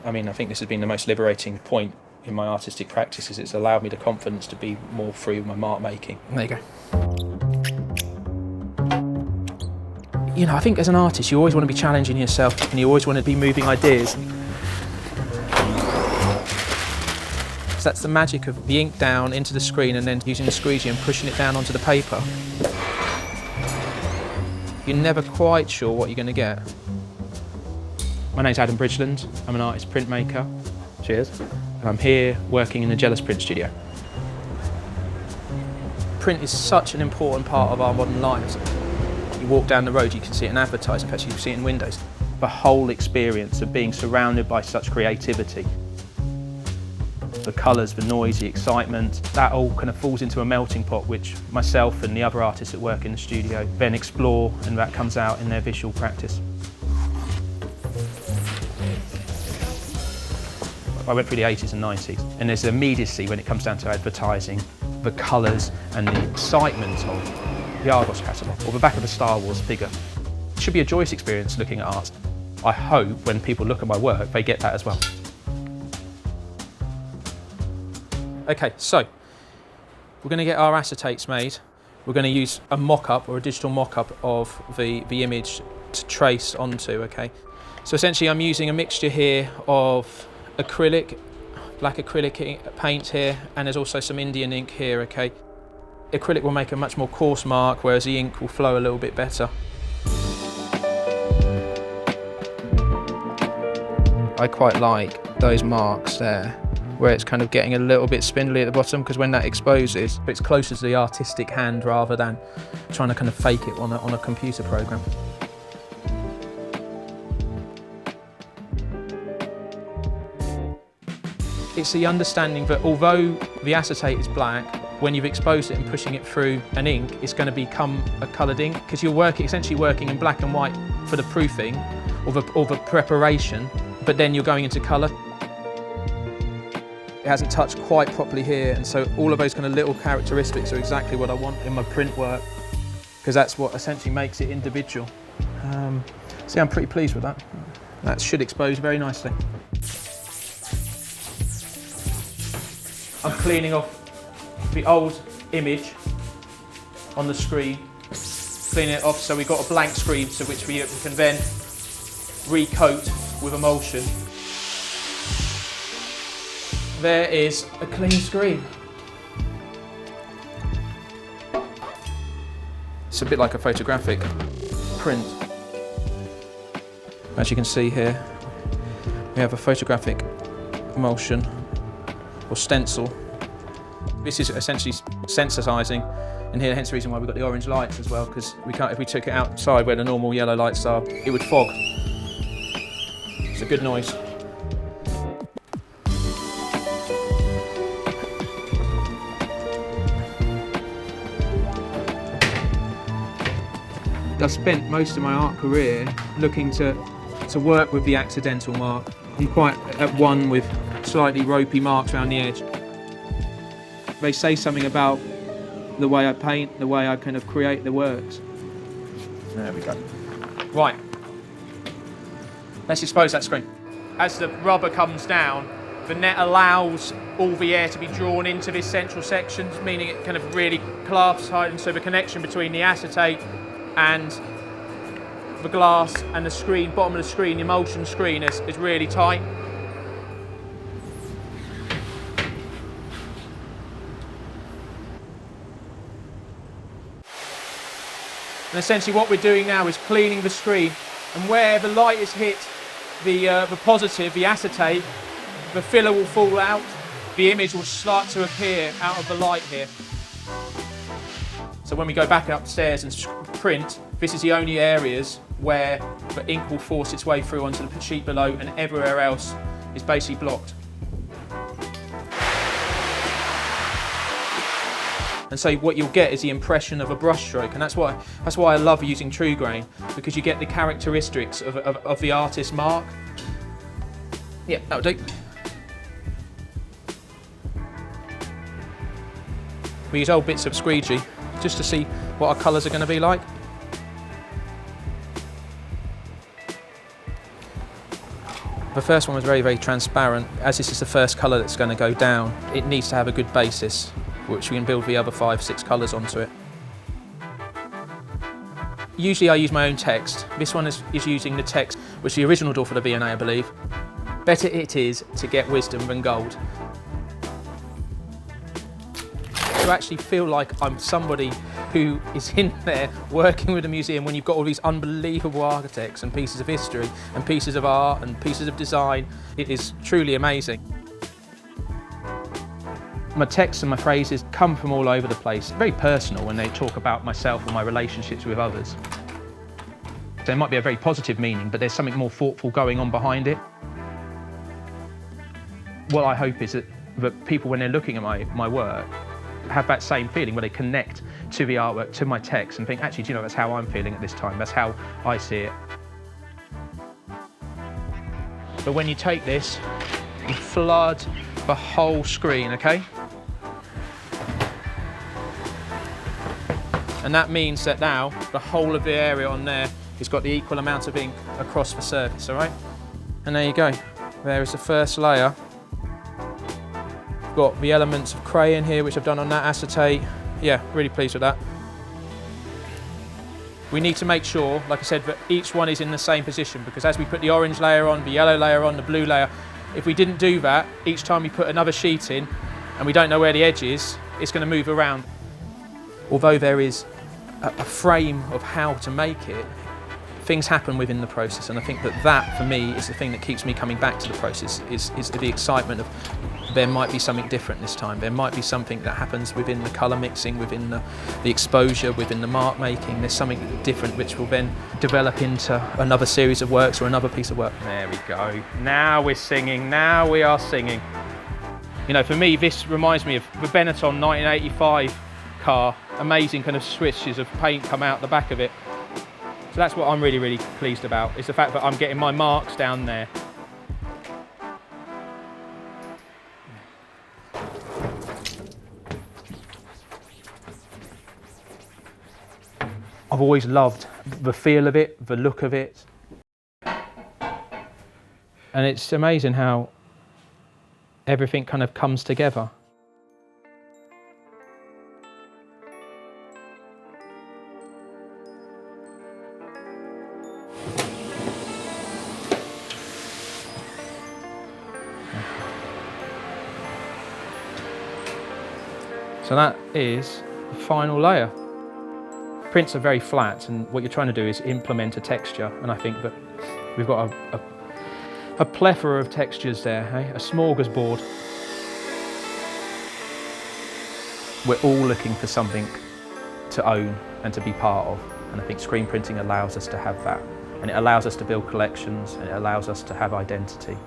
I mean, I think this has been the most liberating point in my artistic practice, is it's allowed me the confidence to be more free with my mark making. There you go. You know, I think as an artist, you always want to be challenging yourself and you always want to be moving ideas. So that's the magic of the ink down into the screen and then using the squeegee and pushing it down onto the paper. You're never quite sure what you're going to get. My name's Adam Bridgland. I'm an artist printmaker. Cheers. And I'm here working in the Jealous print studio. Print is such an important part of our modern lives. You walk down the road, you can see it in advertising, in fact you can see it in windows. The whole experience of being surrounded by such creativity. The colours, the noise, the excitement, that all kind of falls into a melting pot which myself and the other artists that work in the studio then explore, and that comes out in their visual practice. I went through the 80s and 90s, and there's an immediacy when it comes down to advertising, the colours and the excitement of the Argos catalogue or the back of a Star Wars figure. It should be a joyous experience looking at art. I hope when people look at my work, they get that as well. Okay, so we're going to get our acetates made. We're going to use a mock-up or a digital mock-up of the image to trace onto, okay? So essentially I'm using a mixture here of acrylic, black acrylic paint here, and there's also some Indian ink here, okay? Acrylic will make a much more coarse mark, whereas the ink will flow a little bit better. I quite like those marks there, where it's kind of getting a little bit spindly at the bottom, because when that exposes, it's closer to the artistic hand rather than trying to kind of fake it on a computer program. It's the understanding that although the acetate is black, when you've exposed it and pushing it through an ink, it's going to become a coloured ink, because you're essentially working in black and white for the proofing or the preparation, but then you're going into colour. It hasn't touched quite properly here, and so all of those kind of little characteristics are exactly what I want in my print work, because that's what essentially makes it individual. See, I'm pretty pleased with that. That should expose very nicely. I'm cleaning off the old image on the screen, cleaning it off so we've got a blank screen to which we can then recoat with emulsion. There is a clean screen. It's a bit like a photographic print. As you can see here, we have a photographic emulsion or stencil. This is essentially sensitising, and here, hence the reason why we've got the orange lights as well, because we can't, if we took it outside where the normal yellow lights are, it would fog. It's a good noise. I've spent most of my art career looking to work with the accidental mark. I'm quite at one with slightly ropey marks around the edge. They say something about the way I paint, the way I kind of create the works. There we go. Right, let's expose that screen. As the rubber comes down, the net allows all the air to be drawn into this central section, meaning it kind of really clasps tight, and so the connection between the acetate and the glass and the screen, bottom of the screen, the emulsion screen is really tight. And essentially what we're doing now is cleaning the screen, and where the light has hit the positive, the acetate, the filler will fall out, the image will start to appear out of the light here. So when we go back upstairs and print, this is the only areas where the ink will force its way through onto the sheet below, and everywhere else is basically blocked. And so what you'll get is the impression of a brushstroke, and that's why I love using true grain, because you get the characteristics of the artist's mark. Yeah, that'll do. We use old bits of squeegee just to see what our colours are going to be like. The first one was very, very transparent. As this is the first colour that's going to go down, it needs to have a good basis, which we can build the other 5, 6 colours onto it. Usually I use my own text. This one is using the text, which the original door for the V&A, I believe. Better it is to get wisdom than gold. To actually feel like I'm somebody who is in there working with a museum when you've got all these unbelievable architects and pieces of history and pieces of art and pieces of design, it is truly amazing. My texts and my phrases come from all over the place. Very personal when they talk about myself and my relationships with others. There might be a very positive meaning, but there's something more thoughtful going on behind it. What I hope is that people, when they're looking at my work, have that same feeling where they connect to the artwork, to my text, and think, actually, do you know, that's how I'm feeling at this time, that's how I see it. But when you take this, you flood the whole screen, okay? And that means that now the whole of the area on there has got the equal amount of ink across the surface, all right? And there you go. There is the first layer. Got the elements of crayon here, which I've done on that acetate. Yeah, really pleased with that. We need to make sure, like I said, that each one is in the same position, because as we put the orange layer on, the yellow layer on, the blue layer, if we didn't do that, each time we put another sheet in and we don't know where the edge is, it's going to move around. Although there is a frame of how to make it, things happen within the process, and I think that for me is the thing that keeps me coming back to the process, is the excitement of there might be something different this time. There might be something that happens within the colour mixing, within the exposure, within the mark making. There's something different which will then develop into another series of works or another piece of work. There we go. Now we're singing. Now we are singing. You know, for me, this reminds me of the Benetton 1985 car. Amazing kind of swishes of paint come out the back of it. So that's what I'm really, really pleased about, is the fact that I'm getting my marks down there. I've always loved the feel of it, the look of it. And it's amazing how everything kind of comes together. So that is the final layer. Prints are very flat, and what you're trying to do is implement a texture, and I think that we've got a plethora of textures there, eh? A smorgasbord. We're all looking for something to own and to be part of, and I think screen printing allows us to have that, and it allows us to build collections, and it allows us to have identity.